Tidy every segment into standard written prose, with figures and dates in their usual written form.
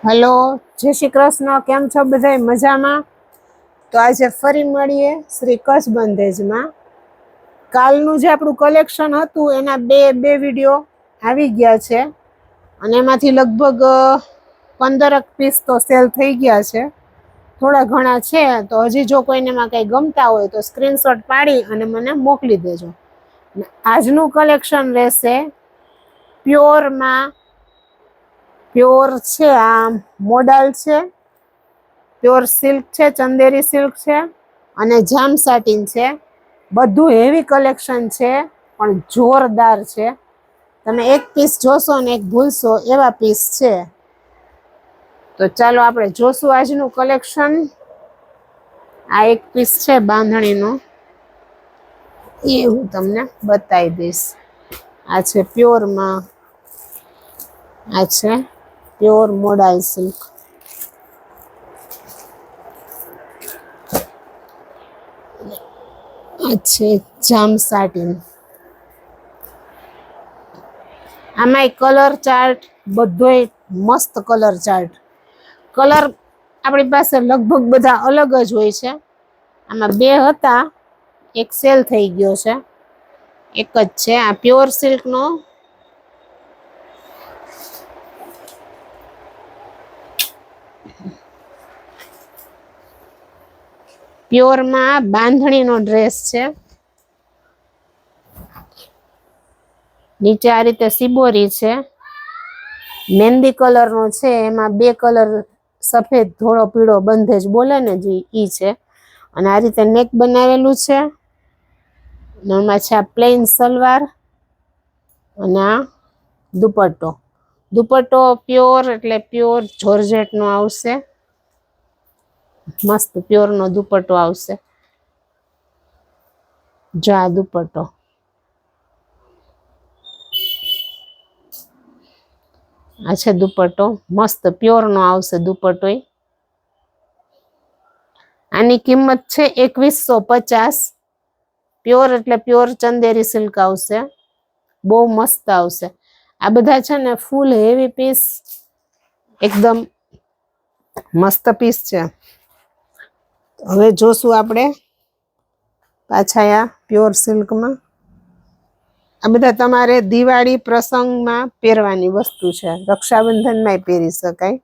Hello जय श्री कृष्ण केम छो बधाय मजामां। तो आज फरी मळीए श्री कच्छ बंधेज में। कालनु जे आपणुं कलेक्शन हतुं एना बे विडियो आवी गया छे अने एमांथी लगभग 15 पीस तो सेल थई गया छे। थोड़ा घणा छे तो हजी जो कोईने मां कांई गमता होय तो स्क्रीनशॉट पाडी अने मने मोकली देजो। आजनुं कलेक्शन रहेशे प्योर में प्योर छे, आ मोडल छे, प्योर सिल्क छे, चंदेरी सिल्क छे अने जाम साटिन छे। बधुं हेवी कलेक्शन छे पण जोरदार छे। तमे एक पीस जोशो ने एक भूलशो एवा पीस छे। तो चालो आपणे जोशुं आजनुं कलेक्शन। आ एक पीस छे बांधणीनो, ए हुं तमने बतावी दईश। आ छे प्योर में, आ छे प्योर मोडाल सिल्क। अच्छे जाम साटिन। आमाय कलर चार्ट बधोय मस्त कलर चार्ट। कलर आपणी पासे लगभग बधा अलग ज होय छे। आमां बे हता, एक सेल थई गयो छे, एक ज छे। आ प्योर सिल्क नो प्योर में बांधणी नो ड्रेस छे। नीचे आ रीते सीबोरी छे, मेहंदी कलर नो छे। एमां बे कलर सफेद धोळो पीळो बंधेज बोले ने जे ई छे। अने आ रीते नेक बनावेलुं छे। अने एमां छे आ प्लेन सलवार अने आ दुपट्टो। दुपट्टो प्योर एटले प्योर जॉर्जेट नो आवशे। मस्त प्योर नो दुपट्टो आवशे। जो आ दुपट्टो, आ छे दुपट्टो, मस्त प्योर नो आवशे दुपट्टो। आनी किंमत छे 2150। प्योर एटले प्योर चंदेरी सिल्क आवशे, बहु मस्त आवशे। आ बधा छे ने फूल हेवी पीस, एकदम मस्त पीस छे। हवे जोशुं आपणे पाछा आ प्योर सिल्क में। आ बधा तमारे दिवाળી प्रसंग में પહેરવાની वस्तु छे, रक्षाबंधन में પહેરી शकाय।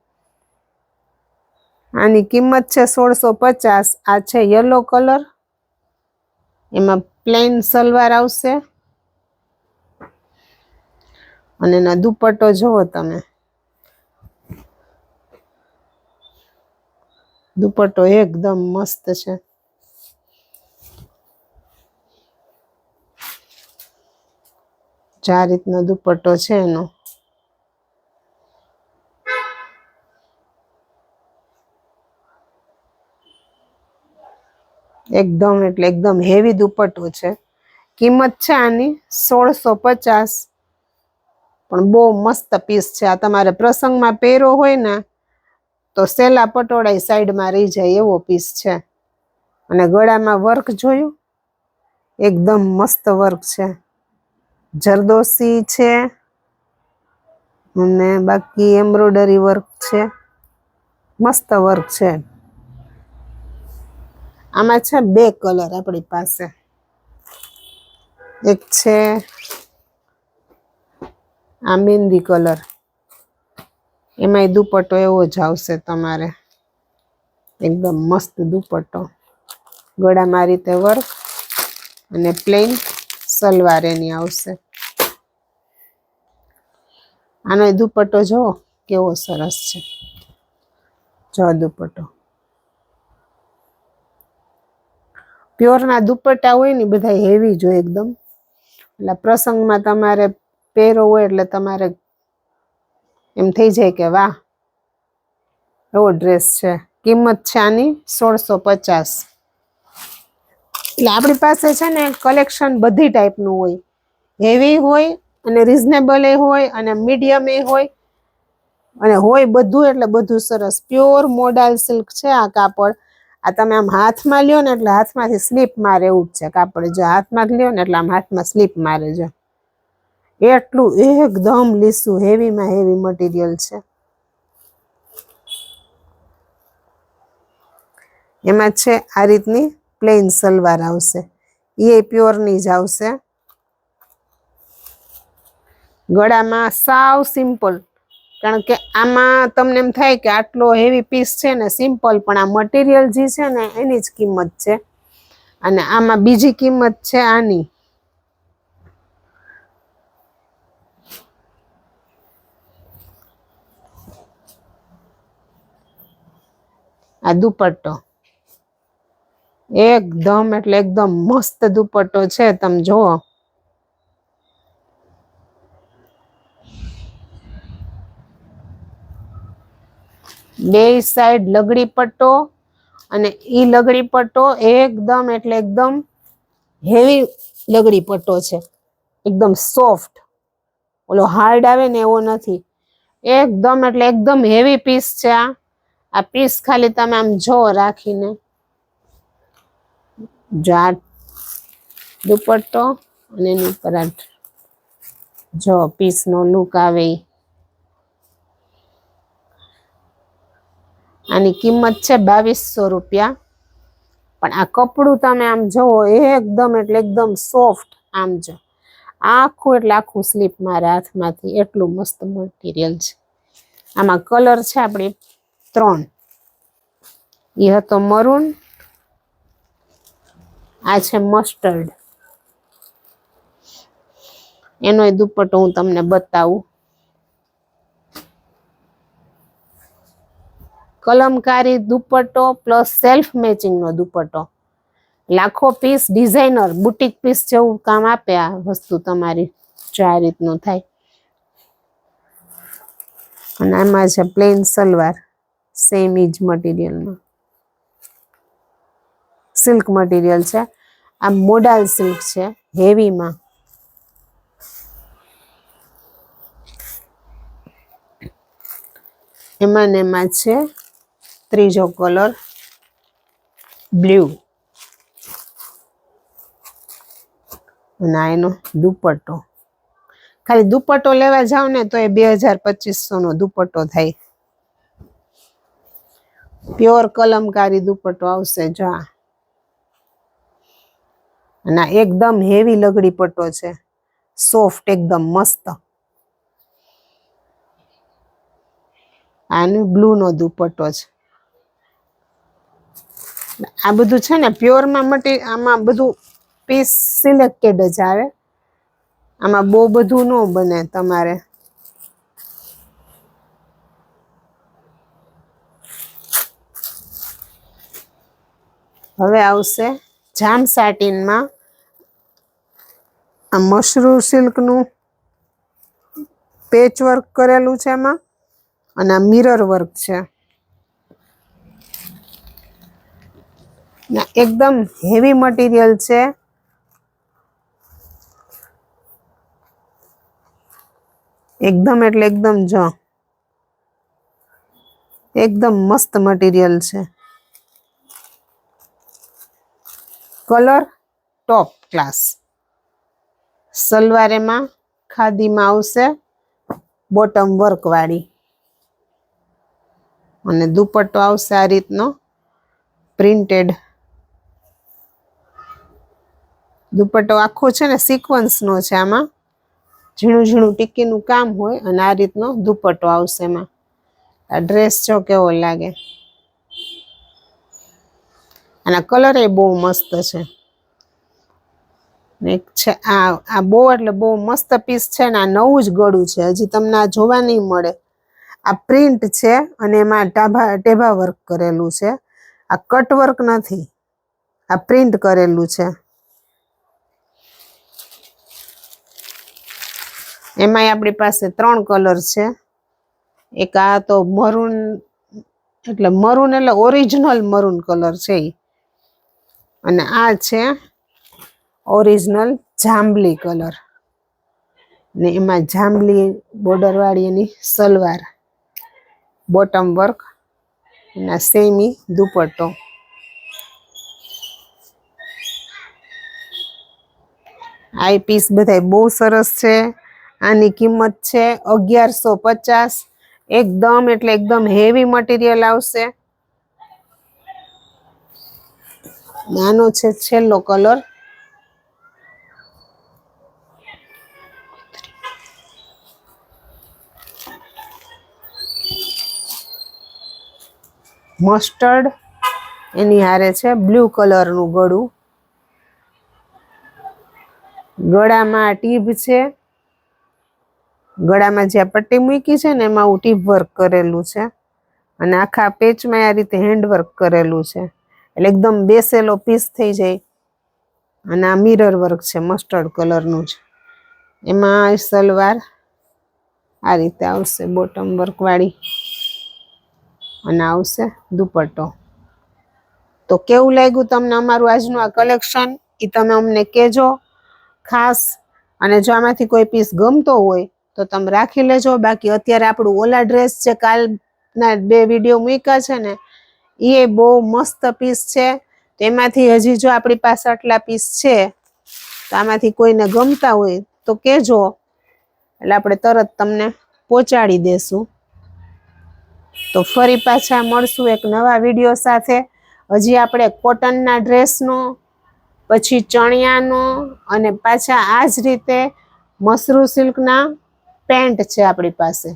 आनी किंमत छे 1650। आ छे येलो कलर, एमां प्लेन सलवार आवशे अने एनो दुपट्टो जोवो तमे। दुपट्टो एकदम मस्त छे। आ रीतनो दुपट्टो छे एनो। एकदम एटले एकदम हेवी दुपट्टो छे। किंमत छे आनी 1650। पण बहु मस्त पीस छे। आ तमारे प्रसंग में પહેરો होय ने तो सेला पटोळाई साइड में रही जाय एवो पीस छे। अने गळा में वर्क जोयुं, एकदम मस्त वर्क छे। जरदोसी छे अने बाकी एम्ब्रॉयडरी वर्क छे, मस्त वर्क छे। आमां छे बे कलर आपणी पासे, एक छे आ मेहंदी कलर। एमांय दुपट्टो एवो ज आवशे तमारे, एकदम मस्त दुपट्टो। गळामां आ रीते वर्क अने प्लेन सलवार एनी आवशे। आनो दुपट्टो जोवो केवो सरस छे। जो दुपट्टो प्योर ना दुपट्टा होय ने बधा हेवी जो एकदम, એટલે પ્રસંગમાં તમારે પહેરો હોય એટલે તમારે એમ થઈ જાય કે વાહ, એવો ડ્રેસ છે। કિંમત છે આની 1650। એટલે આપણી પાસે છે ને કલેક્શન બધી ટાઈપનું હોય, હેવી હોય અને રિઝનેબલ એ હોય અને મીડિયમ એ હોય અને હોય બધું એટલે બધું સરસ। પ્યોર મોડાલ સિલ્ક છે આ કાપડ। આ તમે આમ હાથમાં લ્યો ને એટલે હાથમાંથી સ્લીપ મારે એવું જ છે કાપડ। જો હાથમાં લ્યો ને એટલે આમ હાથમાં સ્લીપ મારે છે, એટલું એકદમ લીસું હેવીમાં હેવી મટીરિયલ છે। એમાં છે આ રીતની પ્લેન સલવાર આવશે, એ પ્યોરની જ આવશે. ગળામાં સાવ સિમ્પલ, કારણ કે આમાં તમને એમ થાય કે આટલો હેવી પીસ છે ને સિમ્પલ, પણ આ મટીરિયલ જે છે ને એની જ કિંમત છે. અને આમાં બીજી કિંમત છે આની. આ દુપટ્ટો એકદમ એટલે એકદમ મસ્ત દુપટ્ટો છે, તમે જુઓ. બે સાઈડ લગડી પટ્ટો, અને ઈ લગડી પટ્ટો એકદમ એટલે એકદમ હેવી લગડી પટ્ટો છે, એકદમ સોફ્ટ. ઓલો હાર્ડ આવે ને એવો નથી, એકદમ એટલે એકદમ હેવી પીસ છે. આ પીસ ખાલી તમે આમ જો રાખીને, જો દુપટ્ટો અને એની ઉપર જો પીસ નો લુક આવે. આની કિંમત છે 2200 રૂપિયા. પણ આ કપડું તમે આમ જોવો એકદમ એટલે એકદમ સોફ્ટ. આમ જો આખું એટલે આખું સ્લીપ મારે હાથમાંથી, એટલું મસ્ત મટીરિયલ છે. આમાં કલર છે આપણી 3. એ હતો મરૂન, આ છે મસ્ટર્ડ. એનો દુપટ્ટો હું તમને બતાવું. કલમકારી દુપટ્ટો પ્લસ સેલ્ફ મેચિંગ નો દુપટ્ટો. લાખો પીસ ડિઝાઇનર બુટીક પીસ જેવું કામ આપે આ વસ્તુ તમારી, જો આ રીતનું થાય. અને આમાં છે પ્લેન સલવાર, સેમ ઈ જ મટીરિયલમાં. સિલ્ક મટીરિયલ છે, આ મોડાલ સિલ્ક છે હેવીમાં. એમાં ને એમાં છે ત્રીજો કલર બ્લુ, અને એનો દુપટ્ટો. ખાલી દુપટ્ટો લેવા જાવ ને તો એ 2200 નો દુપટ્ટો થાય. પ્યોર કલમકારી દુપટ્ટો આવશે જો. અને એકદમ હેવી લગડી પટ્ટો છે, સોફ્ટ એકદમ મસ્ત. આનું બ્લુ નો દુપટ્ટો છે. આ બધું છે ને પ્યોરમાં આમાં બધું પીસ સિલેક્ટેડ જ આવે, આમાં બહુ બધું ન બને તમારે. હવે આવશે જામ સાટીનમાં, આ મશરૂ સિલ્કનું પેચ વર્ક કરેલું છે એમાં, અને આ મિરર વર્ક છે. એકદમ હેવી મટીરિયલ છે. એકદમ એટલે એકદમ જો એકદમ મસ્ત મટીરિયલ છે. Colour top class. સલવાર એમાં ખાદીમાં આવશે, બોટમ વર્ક વાળી. અને દુપટ્ટો આવશે આ રીતનો પ્રિન્ટેડ. દુપટ્ટો આખો છે ને સિક્વન્સ નો છે, આમાં ઝીણું ઝીણું ટીકીનું કામ હોય, અને આ રીતનો દુપટ્ટો આવશે એમાં. આ ડ્રેસ જો કેવો લાગે. અને કલર એ બહુ મસ્ત છે. એક છે આ બહુ એટલે બહુ મસ્ત પીસ છે ને, આ નવું જ ગળું છે, હજી તમને આ જોવા નહીં મળે. આ પ્રિન્ટ છે, અને એમાં ટેભા વર્ક કરેલું છે. આ કટ વર્ક નથી, આ પ્રિન્ટ કરેલું છે. એમાંય આપણી પાસે 3 કલર છે. એક આ તો મરૂન, એટલે મરૂન એટલે ઓરિજિનલ મરૂન કલર છે. અને આ છે ઓરિજિનલ જાંબલી કલર, ને એમાં જાંબલી બોર્ડર વાળી એની સલવાર, બોટમ વર્ક, અને સેમી દુપટ્ટો. આ પીસ બધા બહુ સરસ છે. આની કિંમત છે 1150. એકદમ એટલે એકદમ હેવી મટીરિયલ આવશે. આનો છે છેલ્લો કલર. મસ્ટર્ડ એની હારે છે બ્લુ કલરનું ગળું. ગળામાં ટીપ છે. ગળામાં જે પટ્ટી મૂકી છે ને એમાં ટીપ વર્ક કરેલું છે અને આખા પેચમાં આ રીતે હેન્ડ વર્ક કરેલું છે એટલે એકદમ બેસેલો પીસ થઈ જાય. અને આ મિરર વર્ક છે મસ્ટર્ડ કલરનું જ. એમાં સલવાર આ રીતે આવશે બોટમ વર્ક વાળી અને આવશે દુપટ્ટો. તો કેવું લાગ્યું તમને અમારું આજનું આ કલેક્શન એ તમે અમને કહેજો ખાસ. અને જો આમાંથી કોઈ પીસ ગમતો હોય તો તમે રાખી લેજો. બાકી અત્યારે આપણું ઓલા ડ્રેસ જે કાલના 2 વિડીયો મૂક્યા છે ને એ બહુ મસ્ત પીસ છે. તેમાંથી હજી જો આપણી પાસે આટલા પીસ છે તો આમાંથી કોઈને ગમતા હોય તો કહેજો એટલે આપણે તરત તમને પહોંચાડી દેશું. તો ફરી પાછા મળશું એક નવા વિડીયો સાથે. હજી આપણે કોટનના ડ્રેસનો, પછી ચણિયાનો અને પાછા આ જ રીતે મસરૂ સિલ્કના પેન્ટ છે આપણી પાસે,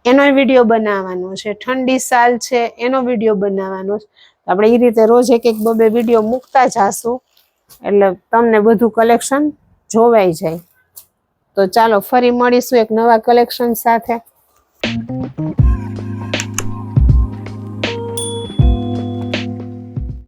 એનો વિડીયો બનાવવાનો છે. ઠંડી સાલ છે એનો વિડીયો બનાવવાનો છે. આપણે એ રીતે રોજ એક 2 વિડીયો મૂકતા જાશું એટલે તમને બધું કલેક્શન જોવાઈ જાય. તો ચાલો ફરી મળીશું એક નવા કલેક્શન સાથે.